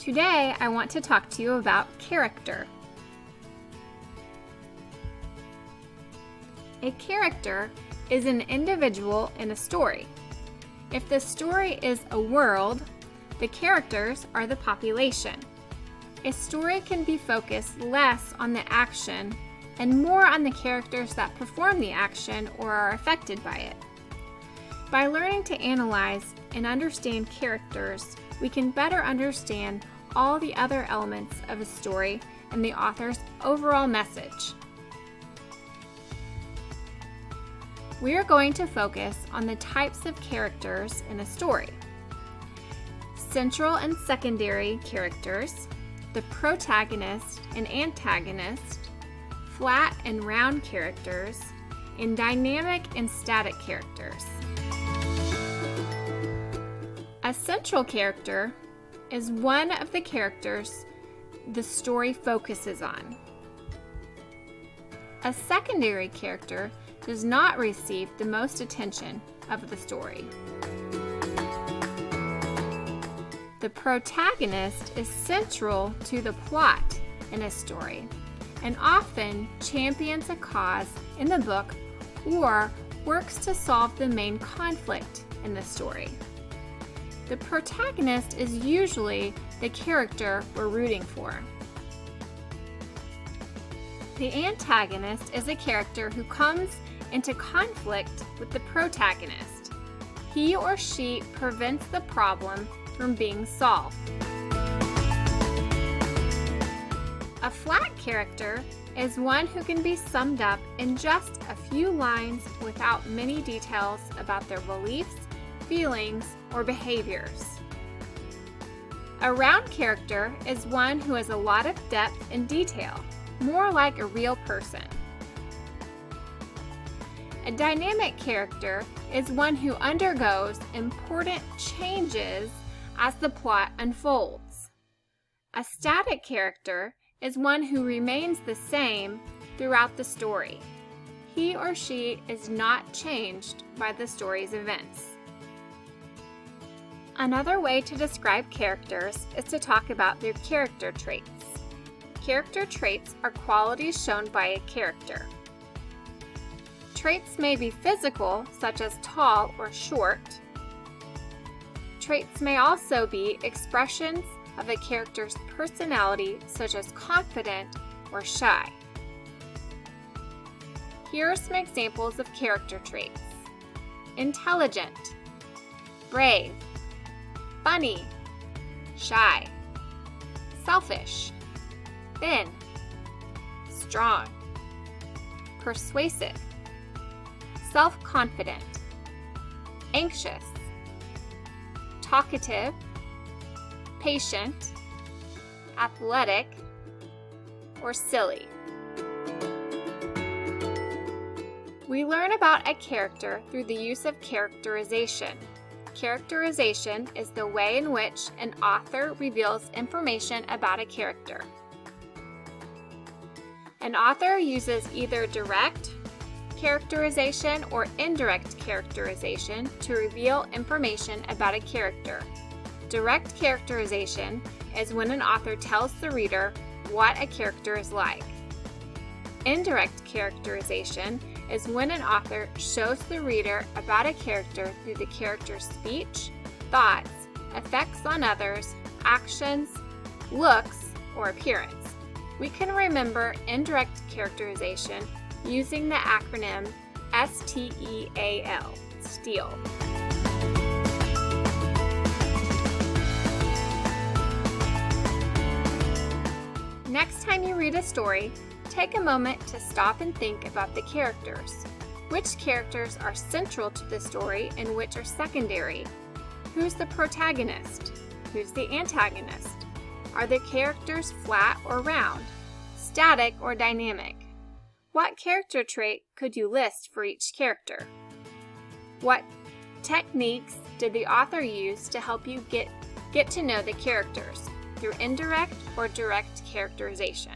Today, I want to talk to you about character. A character is an individual in a story. If the story is a world, the characters are the population. A story can be focused less on the action and more on the characters that perform the action or are affected by it. By learning to analyze and understand characters, we can better understand all the other elements of a story and the author's overall message. We are going to focus on the types of characters in a story. Central and secondary characters, the protagonist and antagonist, flat and round characters, and dynamic and static characters. A central character is one of the characters the story focuses on. A secondary character does not receive the most attention of the story. The protagonist is central to the plot in a story and often champions a cause in the book or works to solve the main conflict in the story. The protagonist is usually the character we're rooting for. The antagonist is a character who comes into conflict with the protagonist. He or she prevents the problem from being solved. A flat character is one who can be summed up in just a few lines without many details about their beliefs, feelings, or behaviors. A round character is one who has a lot of depth and detail, more like a real person. A dynamic character is one who undergoes important changes as the plot unfolds. A static character is one who remains the same throughout the story. He or she is not changed by the story's events. Another way to describe characters is to talk about their character traits. Character traits are qualities shown by a character. Traits may be physical, such as tall or short. Traits may also be expressions of a character's personality, such as confident or shy. Here are some examples of character traits: intelligent, brave, funny, shy, selfish, thin, strong, persuasive, self-confident, anxious, talkative, patient, athletic, or silly. We learn about a character through the use of characterization. Characterization is the way in which an author reveals information about a character. An author uses either direct characterization or indirect characterization to reveal information about a character. Direct characterization is when an author tells the reader what a character is like. Indirect characterization is when an author shows the reader about a character through the character's speech, thoughts, effects on others, actions, looks, or appearance. We can remember indirect characterization using the acronym STEAL, STEAL. Next time you read a story, take a moment to stop and think about the characters. Which characters are central to the story and which are secondary? Who's the protagonist? Who's the antagonist? Are the characters flat or round? Static or dynamic? What character trait could you list for each character? What techniques did the author use to help you get to know the characters through indirect or direct characterization?